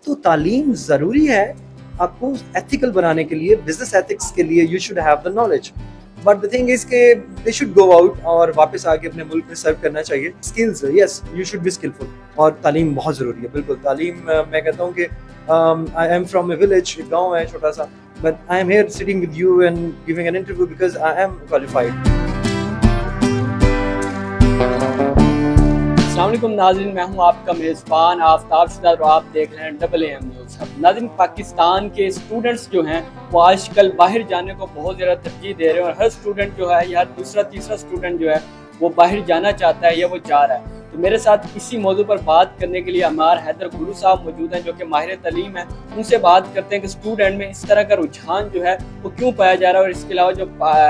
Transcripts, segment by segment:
تو تعلیم ضروری ہے آپ کو ایتھیکل بنانے کے لیے, بزنس ایتھکس کے لیے. You should have the knowledge, but the thing is کہ دے شوڈ گو آؤٹ اور واپس آ کے اپنے ملک میں سرو کرنا چاہیے. Skills, yes you should be skilful, اور تعلیم بہت ضروری ہے. بالکل تعلیم, میں کہتا ہوں کہ I am from a village, ایک گاؤں ہے چھوٹا سا, but I am here sitting with you and giving an interview because I am qualified. السلام علیکم ناظرین, میں ہوں آپ کا میزبان آفتاب شہزاد اور آپ دیکھ رہے ہیں AM نیوز. ناظرین, پاکستان کے اسٹوڈنٹس جو ہیں وہ آج کل باہر جانے کو بہت زیادہ ترجیح دے رہے ہیں, اور ہر اسٹوڈنٹ جو ہے یا ہر دوسرا تیسرا اسٹوڈنٹ جو ہے وہ باہر جانا چاہتا ہے یا وہ جا رہا ہے. تو میرے ساتھ اسی موضوع پر بات کرنے کے لیے عمار حیدر گلو صاحب موجود ہیں جو کہ ماہر تعلیم ہیں. ان سے بات کرتے ہیں کہ اسٹوڈنٹ میں اس طرح کا رجحان جو ہے وہ کیوں پایا جا رہا ہے, اور اس کے علاوہ جو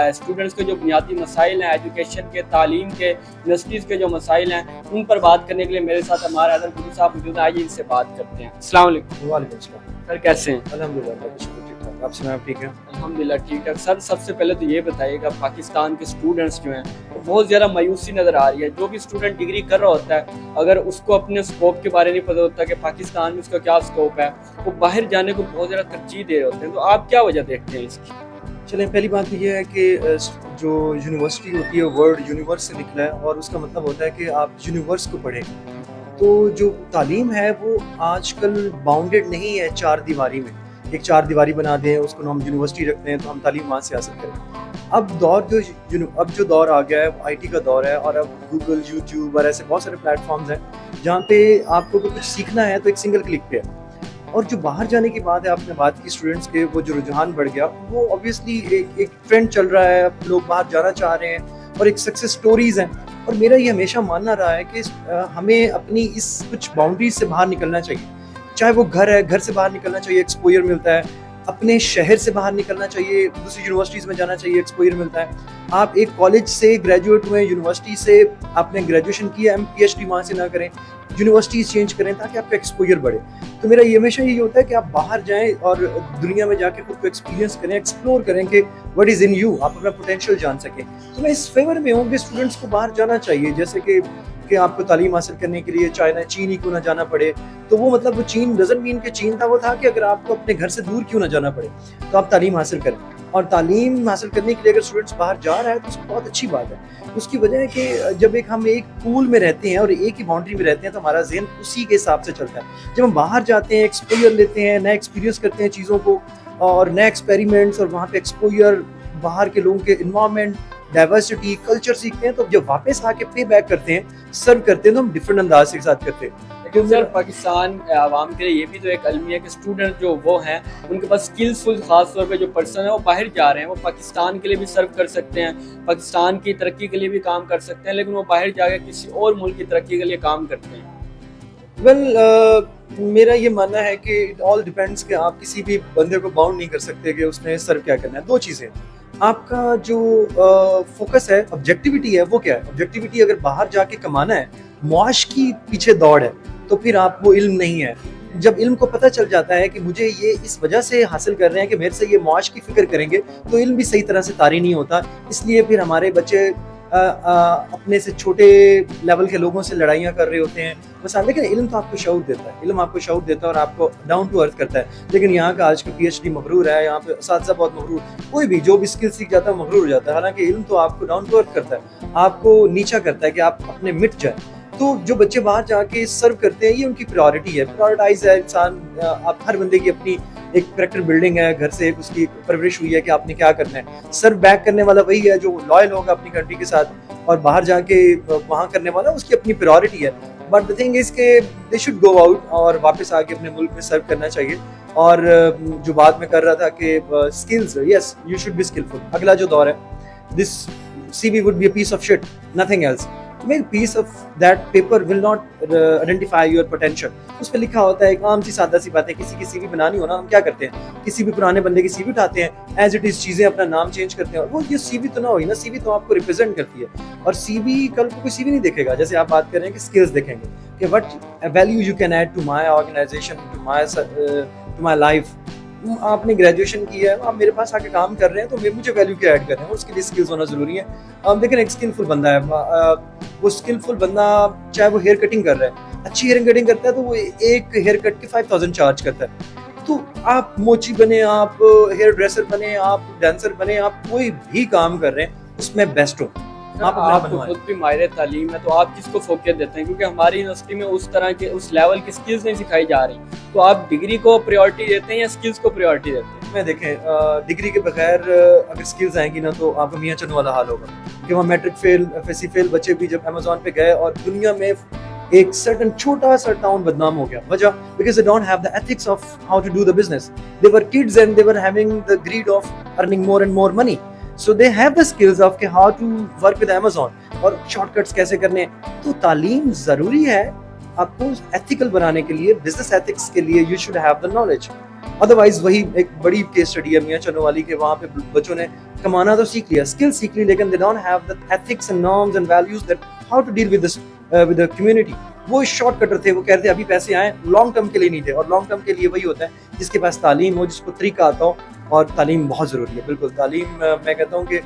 اسٹوڈنٹس کے جو بنیادی مسائل ہیں ایجوکیشن کے, تعلیم کے, یونیورسٹیز کے جو مسائل ہیں, ان پر بات کرنے کے لیے میرے ساتھ عمار حیدر گلو صاحب موجود ہیں. آئیے ان سے بات کرتے ہیں. السلام علیکم. وعلیکم السلام سر, کیسے ہیں؟ الحمد للہ, آپ سنائیں ٹھیک ہے؟ الحمدللہ ٹھیک ٹھاک. سر, سب سے پہلے تو یہ بتائیے کہ پاکستان کے اسٹوڈنٹس جو ہیں بہت زیادہ مایوسی نظر آ رہی ہے. جو بھی اسٹوڈنٹ ڈگری کر رہا ہوتا ہے, اگر اس کو اپنے اسکوپ کے بارے نہیں پتہ ہوتا کہ پاکستان میں اس کا کیا اسکوپ ہے, وہ باہر جانے کو بہت زیادہ ترجیح دے رہے ہوتے ہیں. تو آپ کیا وجہ دیکھتے ہیں اس کی؟ چلیں, پہلی بات یہ ہے کہ جو یونیورسٹی ہوتی ہے ورڈ یونیورس سے نکلا ہے, اور اس کا مطلب ہوتا ہے کہ آپ یونیورس کو پڑھیں. تو جو تعلیم ہے وہ آج کل باؤنڈیڈ نہیں ہے چار دیواری میں. ایک چار دیواری بنا دیں, اس کو ہم یونیورسٹی رکھتے ہیں تو ہم تعلیم وہاں سے حاصل کریں. اب جو دور آ گیا ہے وہ آئی ٹی کا دور ہے, اور اب گوگل, یوٹیوب اور ایسے بہت سارے پلیٹ فارمز ہیں جہاں پہ آپ کو کچھ سیکھنا ہے تو ایک سنگل کلک پہ ہے. اور جو باہر جانے کی بات ہے, آپ نے بات کی اسٹوڈنٹس کے, وہ جو رجحان بڑھ گیا, وہ اوبویسلی ایک ٹرینڈ چل رہا ہے, لوگ باہر جانا چاہ رہے ہیں اور ایک سکسیس سٹوریز ہیں. اور میرا یہ ہمیشہ ماننا رہا ہے کہ ہمیں اپنی اس کچھ باؤنڈریز سے باہر نکلنا چاہیے. چاہے وہ گھر ہے, گھر سے باہر نکلنا چاہیے, ایکسپوئر ملتا ہے. اپنے شہر سے باہر نکلنا چاہیے, دوسری یونیورسٹیز میں جانا چاہیے, ایکسپوئر ملتا ہے. آپ ایک کالج سے گریجویٹ ہوئے, یونیورسٹی سے آپ نے گریجویشن کیا, PhD وہاں سے نہ کریں, یونیورسٹیز چینج کریں تاکہ آپ کا ایکسپوئر بڑھے. تو میرا یہ ہمیشہ یہی ہوتا ہے کہ آپ باہر جائیں اور دنیا میں جا کے خود کو ایکسپیرینس کریں, ایکسپلور کریں کہ وٹ از ان یو, آپ اپنا پوٹینشیل جان سکیں. تو میں اس فیور میں ہوں کہ اسٹوڈنٹس کو باہر جانا چاہیے, جیسے کہ آپ کو تعلیم حاصل کرنے کے لیے چین ہی کیوں نہ جانا پڑے. تو وہ مطلب وہ چین ڈزنٹ مین کہ چین تھا, وہ تھا کہ اگر آپ کو اپنے گھر سے دور کیوں نہ جانا پڑے تو آپ تعلیم حاصل کریں. اور تعلیم حاصل کرنے کے لیے اگر اسٹوڈنٹس باہر جا رہا ہے تو اس کو بہت اچھی بات ہے. اس کی وجہ ہے کہ جب ہم ایک پول میں رہتے ہیں اور ایک ہی باؤنڈری میں رہتے ہیں تو ہمارا ذہن اسی کے حساب سے چلتا ہے. جب ہم باہر جاتے ہیں, ایکسپوئر لیتے ہیں, نیا ایکسپیرینس کرتے ہیں چیزوں کو, اور نئے ایکسپیریمنٹس, اور وہاں پہ ایکسپوئر, باہر کے لوگوں کے انوائرمنٹ, ڈائیورسٹی, کلچر سیکھتے ہیں, تو جب واپس آ کے پے بیک کرتے ہیں, سرو کرتے ہیں, تو ہم ڈفرنٹ انداز کے ساتھ کرتے ہیں. لیکن سر, پاکستان عوام کے لیے یہ بھی تو ایک المیہ ہے کہ اسٹوڈنٹ جو وہ ہیں ان کے پاس اسکلفل, خاص طور پہ جو پرسن ہے وہ باہر جا رہے ہیں, وہ پاکستان کے لیے بھی سرو کر سکتے ہیں, پاکستان کی ترقی کے لیے بھی کام کر سکتے ہیں, لیکن وہ باہر جا کے کسی اور ملک کی ترقی کے لیے کام کرتے ہیں. میرا یہ ماننا ہے کہ اٹ آل ڈیپینڈس کہ آپ کسی بھی بندے کو باؤنڈ نہیں کر سکتے کہ اس نے سرو کیا کرنا ہے. دو چیزیں, آپ کا جو فوکس ہے, آبجیکٹیوٹی ہے, وہ کیا ہے. آبجیکٹیوٹی اگر باہر جا کے کمانا ہے, معاش کی پیچھے دوڑ ہے, تو پھر آپ وہ علم نہیں ہے. جب علم کو پتہ چل جاتا ہے کہ مجھے یہ اس وجہ سے حاصل کر رہے ہیں کہ میرے سے یہ معاش کی فکر کریں گے, تو علم بھی صحیح طرح سے طاری نہیں ہوتا. اس لیے پھر ہمارے بچے اپنے سے چھوٹے لیول کے لوگوں سے لڑائیاں کر رہے ہوتے ہیں. بس لیکن علم تو آپ کو شعور دیتا ہے, علم آپ کو شعور دیتا ہے اور آپ کو ڈاؤن ٹو ارتھ کرتا ہے. لیکن یہاں کا آج کا PhD مغرور ہے, یہاں پہ اساتذہ بہت مغرور, کوئی بھی جو بھی اسکل سیکھ جاتا ہے مغرور ہو جاتا ہے. حالانکہ علم تو آپ کو ڈاؤن ٹو ارتھ کرتا ہے, آپ کو نیچا کرتا ہے کہ آپ اپنے مٹ جائیں. تو جو بچے باہر جا کے سرو کرتے ہیں, یہ ان کی پرائورٹی ہے, پرائورٹائز ہے انسان. آپ ہر بندے کی اپنی ایک کریکٹر بلڈنگ ہے, گھر سے اس کی پرورش ہوئی ہے کہ آپ نے کیا کرنا ہے. سرو بیک کرنے والا وہی ہے جو لائل ہوگا اپنی کنٹری کے ساتھ, اور باہر جا کے وہاں کرنے والا اس کی اپنی پرائورٹی ہے. بٹ دا تھنگ از کہ دے شوڈ گو آؤٹ اور واپس آ کے اپنے ملک میں سرو کرنا چاہیے. اور جو بات میں کر رہا تھا کہ skills, yes you should be skilful. اگلا جو دور ہے, دس CV would be a piece of shit, nothing else. A piece of that paper will not identify your potential. اس پہ لکھا ہوتا ہے ایک عام سی سادہ سی بات ہے, کسی کی CV بنانی ہو نا, ہم کیا کرتے ہیں, کسی بھی پرانے بندے کی CV اٹھاتے ہیں, ایز اٹ از چیزیں اپنا نام چینج کرتے ہیں. اور وہ یہ CV تو نہ ہوئی نا, CV تو آپ کو ریپرزینٹ کرتی ہے. اور CV کل کو کوئی CV نہیں دیکھے گا. جیسے آپ بات کر رہے ہیں کہ اسکلز دیکھیں گے کہ what value you can add to my organisation, to my life. آپ نے گریجویشن کی ہے, آپ میرے پاس آ کے کام کر رہے ہیں, تو مجھے ویلیو کیا ایڈ کر رہے ہیں, اس کے لیے اسکلز ہونا ضروری ہے. لیکن ایک اسکلفل بندہ ہے, وہ اسکلفل بندہ چاہے وہ ہیئر کٹنگ کر رہا ہے, अच्छी हेयर कटिंग करता है तो वो एक हेयर कट के 5000 चार्ज करता है। तो आप मोची बने, आप हेयर ड्रेसर बने, आप डांसर बने, आप कोई भी काम कर रहे हैं उसमें बेस्ट हो। आप अपना आपको बनवाएं। खुद भी माहिर तालीम है, तो आप किसको फोकस देते हैं? क्योंकि हमारी यूनिवर्सिटी में उस तरह के उस लेवल की स्किल्स नहीं सिखाई जा रही, तो आप डिग्री को प्रायोरिटी देते हैं या स्किल्स को प्रायोरिटी देते हैं? मैं देखें डिग्री के बगैर अगर स्किल्स आएंगी ना तो आपका मियाँ चन्नू वाला हाल होगा कि वहाँ मैट्रिक फेल एफएससी फेल बच्चे भी जब अमेज़न पे गए और दुनिया में एक सर्टन छोटा सा टाउन बदनाम हो गया। वजह because they don't have the ethics of how to do the business. They were kids and they were having the greed of earning more and more money, so they have the skills of के how to work with Amazon और shortcuts कैसे करने हैं। तो तालीम ज़रूरी है आपको एथिकल बनाने के लिए, बिजनेस एथिक्स के लिए you should have the knowledge. Otherwise वही एक बड़ी केस स्टडी है मियाँ चन्नू वाली के, वहाँ पे बच्चों ने कमाना तो सीख लिया, स्किल सीख ली, लेकिन they don't have the ethics and norms and values that how to deal with the community. वो शॉर्टकटर थे, वो कहते अभी पैसे आए, लॉन्ग टर्म के लिए नहीं थे। और लॉन्ग टर्म के लिए वही होता है जिसके पास तालीम हो, जिसको तरीका आता हो, और तालीम बहुत ज़रूरी है। बिल्कुल तालीम मैं कहता हूँ कि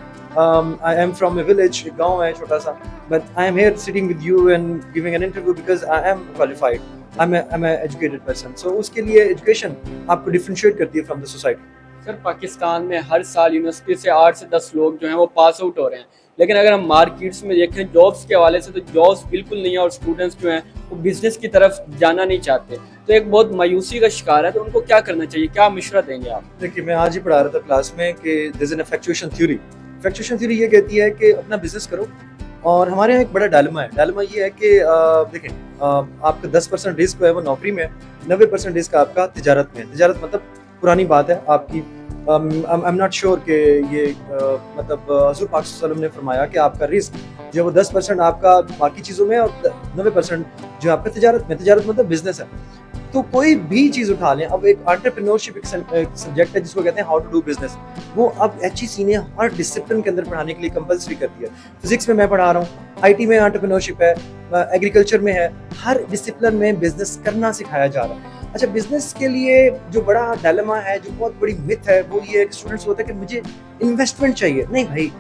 I am from A village, एक गाँव है छोटा सा, but I am here sitting with you and giving an interview because I am qualified, I'm an educated person. So उसके लिए एजुकेशन आपको डिफरेंशिएट करती है from the society. Sir Pakistan में हर साल यूनिवर्सिटी से 8 से 10 लोग जो हैं वो पास आउट हो रहे हैं, लेकिन अगर हम मार्केट्स में देखें जॉब्स के हवाले से तो जॉब्स बिल्कुल नहीं है, और स्टूडेंट्स जो हैं वो बिजनेस की तरफ जाना नहीं चाहते, तो एक बहुत मायूसी का शिकार है। तो उनको क्या करना चाहिए, क्या मशवरा देंगे आप? देखिए मैं आज ही पढ़ा रहा था क्लास में कि there is an effectuation theory. Effectuation theory ये कहती है कि अपना बिजनेस करो, और हमारे यहाँ एक बड़ा डायलेमा है। डायलेमा ये है कि देखें आपका 10% रिस्क है वो नौकरी में है, 90% रिस्क आपका तिजारत में है। तिजारत मतलब पुरानी बात है आपकी, आई एम नॉट श्योर कि ये मतलब हज़ूर पाक सल्लल्लाहु अलैहि वसल्लम ने फरमाया कि आपका रिस्क जो वो 10% आपका बाकी चीज़ों में और 90% जो आपका तिजारत में। तिजारत मतलब बिजनेस है। तो कोई भी चीज़ उठा लें, अब एक एंटरप्रेन्योरशिप एक सब्जेक्ट है जिसको कहते हैं हाउ टू डू बिजनेस, वो अब HEC ने हर डिसिप्लिन के अंदर पढ़ाने के लिए कंपलसरी कर दिया। फिजिक्स में मैं पढ़ा रहा हूँ, IT में एंटरप्रेन्योरशिप है, एग्रीकल्चर में है, हर डिसिप्लिन में बिजनेस करना सिखाया जा रहा है। अच्छा, बिजनेस के लिए जो बड़ा डायलेमा है, जो बहुत बड़ी मिथ है, वो ये स्टूडेंट्स होता है कि मुझे इन्वेस्टमेंट चाहिए। नहीं भाई,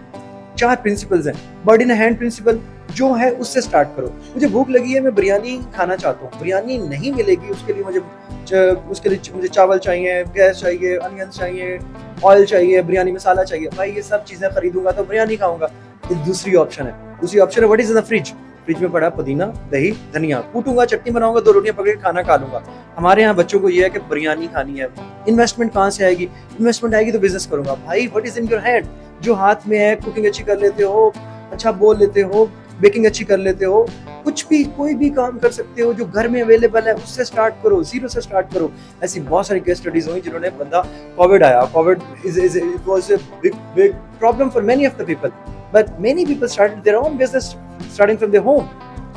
4 प्रिंसिपल्स हैं। बर्ड इन हैंड प्रिंसिपल जो है उससे स्टार्ट करो। मुझे भूख लगी है, मैं बिरयानी खाना चाहता हूँ, बिरयानी नहीं मिलेगी, उसके लिए मुझे चावल चाहिए, गैस चाहिए, अनियंस चाहिए, ऑयल चाहिए, बिरयानी मसाला चाहिए। भाई ये सब चीज़ें खरीदूंगा तो बिरयानी खाऊंगा। ये दूसरी ऑप्शन है। दूसरी ऑप्शन है what is in the fridge. Fridge में पड़ा पुदीना, दही, धनिया, कूटूंगा, चटनी बनाऊंगा, 2 रोटियां पकड़ के खाना खा लूंगा। हमारे यहाँ बच्चों को ये है कि बिरयानी खानी है। इन्वेस्टमेंट कहाँ से आएगी? इन्वेस्टमेंट आएगी तो बिजनेस करूंगा। भाई what is in your hand? जो हाथ में है, कुकिंग अच्छी कर लेते हो, अच्छा बोल लेते हो, बेकिंग अच्छी कर लेते हो, कुछ भी कोई भी काम कर सकते हो, जो घर में अवेलेबल है उससे स्टार्ट करो, जीरो से स्टार्ट करो। ऐसी बहुत सारी केस स्टडीज हुई जिन्होंने बंदा कोविड आया, Covid it was a big problem for many of the people, but many people started their own business starting from their home.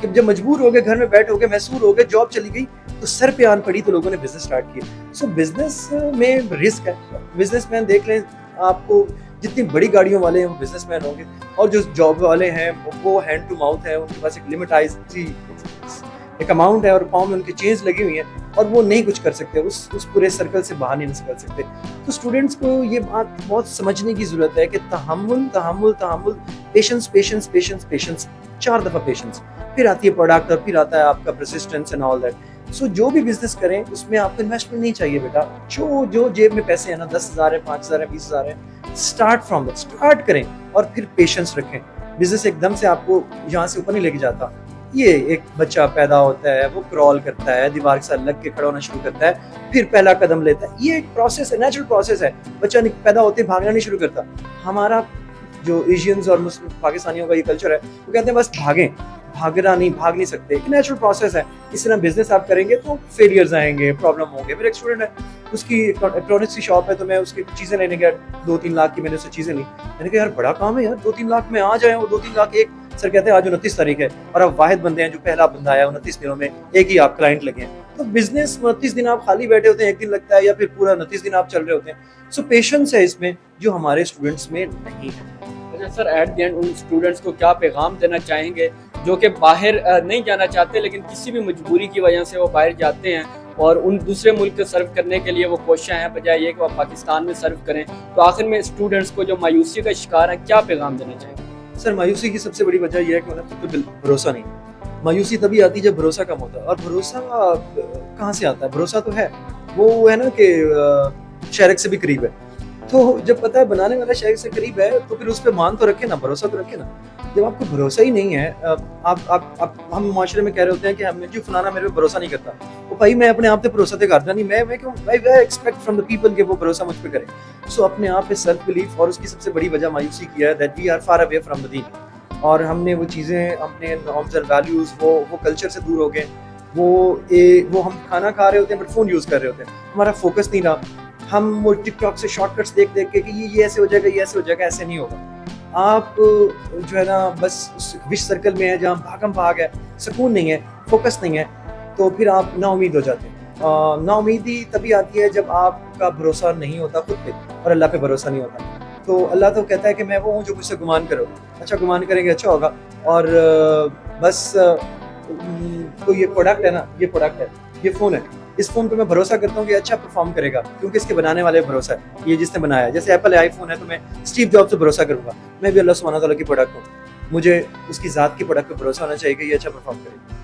कि जब मजबूर हो गए, घर में बैठ हो गए, मैसूर हो गए, जॉब चली गई, तो सर पे आन पड़ी तो लोगों ने बिजनेस स्टार्ट किया। सो बिजनेस में रिस्क है। बिजनेसमैन देख लें, आपको जितनी बड़ी गाड़ियों वाले हैं वो बिजनेसमैन होंगे, और जो जॉब वाले हैं वो हैंड टू माउथ है, उनके पास एक लिमिटाइज्ड एक अमाउंट है और पाँव में उनकी चेंज लगी हुई है, और वो नहीं कुछ कर सकते, उस पूरे सर्कल से बाहर नहीं निकल सकते। तो स्टूडेंट्स को ये बात बहुत समझने की जरूरत है कि तहम्मुल तहम्मुल तहम्मुल, पेशेंस पेशेंस पेशेंस पेशेंस, 4 दफ़ा पेशेंस, फिर आती है प्रोडक्ट और फिर आता है आपका परसिस्टेंस एंड ऑल दैट। सो जो भी बिजनेस करें उसमें आपको इन्वेस्टमेंट नहीं चाहिए बेटा। जो जेब में पैसे हैं ना, 10,000 है, 5,000 है, 20,000 है, स्टार्ट फ्रॉम दैट, स्टार्ट करें और फिर पेशेंस रखें। बिजनेस एकदम से आपको यहाँ से ऊपर नहीं लेके जाता। ये एक बच्चा पैदा होता है, वो क्रॉल करता है, दीवार के साथ लग के खड़ा होना शुरू करता है, फिर पहला कदम लेता है। ये एक प्रोसेस है, नेचुरल प्रोसेस है। बच्चा पैदा होते भागना नहीं शुरू करता। हमारा जो एशियंस और मुस्लिम पाकिस्तानियों का ये कल्चर है, वो कहते हैं बस भागें, भाग नहीं सकते। एक नेचुरल प्रोसेस है। इस तरह बिजनेस आप करेंगे तो फेलियर्स आएंगे, प्रॉब्लम होंगे। मेरा एक स्टूडेंट है, उसकी इलेक्ट्रॉनिक्स की शॉप है, तो मैं उसकी चीज़ें लेने गया, 2-3 लाख की मैंने उससे चीज़ें ली। मैंने कहा यार बड़ा काम है यार, 2-3 लाख में आ जाए। वो 2-3 लाख एक सर कहते हैं आज 29 तारीख है और आप वाहिद बंदे हैं जो पहला बंदा आया 29 दिनों में एक ही आप क्लाइंट लगे हैं। तो बिजनेस 29 दिन आप खाली बैठे होते हैं, एक दिन लगता है, या फिर पूरा 29 दिन आप चल रहे होते हैं। सो पेशेंस है इसमें जो हमारे स्टूडेंट्स में नहीं है। अच्छा सर, एट द एंड उन स्टूडेंट्स को क्या पैगाम देना चाहेंगे जो कि बाहर नहीं जाना चाहते, लेकिन किसी भी मजबूरी की वजह से वो बाहर जाते हैं और उन दूसरे मुल्क को सर्व करने के लिए वो कोशिश हैं, बजाय ये कि वो पाकिस्तान में सर्व करें। तो आखिर में स्टूडेंट्स को जो मायूसी का शिकार है, क्या पैगाम देना चाहेंगे? सर मायूसी की सबसे बड़ी वजह यह है कि उन्हें खुद पे भरोसा नहीं। मायूसी तभी आती है जब भरोसा कम होता है, और भरोसा कहाँ से आता है? भरोसा तो है, वो है ना कि शायक से भी करीब है। तो जब पता है बनाने वाला शायक से करीब है, तो फिर उस पे मान तो रखे ना, भरोसा तो रखे ना। जब आपको भरोसा ही नहीं है, आप हम माशरे में कह रहे होते हैं कि हमें जो फलाना मेरे पे भरोसा नहीं करता, तो भाई मैं अपने आप पे भरोसा तो करता नहीं, मैं क्यों भाई एक्सपेक्ट फ्रॉम द पीपल कि वो भरोसा मुझ पे करें। सो अपने आप पे सेल्फ बिलीफ, और उसकी सबसे बड़ी वजह मायूसी की है that we are far away from the दीन, और हमने वो चीज़ें, अपने नॉर्म्स एंड वैल्यूज़, वो कल्चर से दूर हो गए। वो हम खाना खा रहे होते हैं बट फ़ोन यूज़ कर रहे होते हैं, हमारा फोकस नहीं रहा। हम वो टिकटॉक से शॉर्टकट्स देख देख के कि ये ऐसे हो जाएगा, ये ऐसे हो जाएगा, ऐसे नहीं होगा। आप जो है ना बस उस विश सर्कल में है जहाँ भागम भाग है, सुकून नहीं है, फोकस नहीं है, तो फिर आप नाउमीद हो जाते हैं। नाउमीदी तभी आती है जब आपका भरोसा नहीं होता खुद पे, और अल्लाह पे भरोसा नहीं होता। तो अल्लाह तो कहता है कि मैं वो हूँ जो मुझसे गुमान करो, अच्छा गुमान करेंगे अच्छा होगा। और बस तो ये प्रोडक्ट है ना, ये प्रोडक्ट है, ये फ़ोन है, इस फ़ोन पे मैं भरोसा करता हूँ कि अच्छा परफॉर्म करेगा, क्योंकि इसके बनाने वाले भरोसा है, ये जिसने बनाया है। जैसे एप्पल आईफोन है, तो मैं स्टीव जॉब्स पे भरोसा करूँगा, मैं भी अल्लाह सुब्हानहू तआला की प्रोडक्ट हूँ, मुझे उसकी ज़ात की प्रोडक्ट पे भरोसा होना चाहिए कि ये अच्छा परफॉर्म करेगा।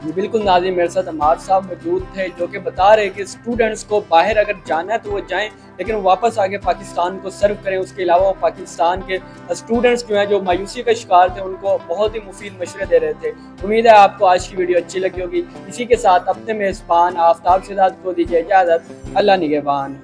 जी बिल्कुल नाज़रीन, मेरे साथ अमार साहब मौजूद थे जो कि बता रहे कि स्टूडेंट्स को बाहर अगर जाना है तो वो जाएं, लेकिन वो वापस आके पाकिस्तान को सर्व करें। उसके अलावा वो पाकिस्तान के स्टूडेंट्स जो हैं जो मायूसी का शिकार थे उनको बहुत ही मुफीद मशवरे दे रहे थे। उम्मीद है आपको आज की वीडियो अच्छी लगी होगी। इसी के साथ अपने मेज़बान आफ्ताब शहजाद को दीजिए इजाज़त। अल्लाह निगहबान।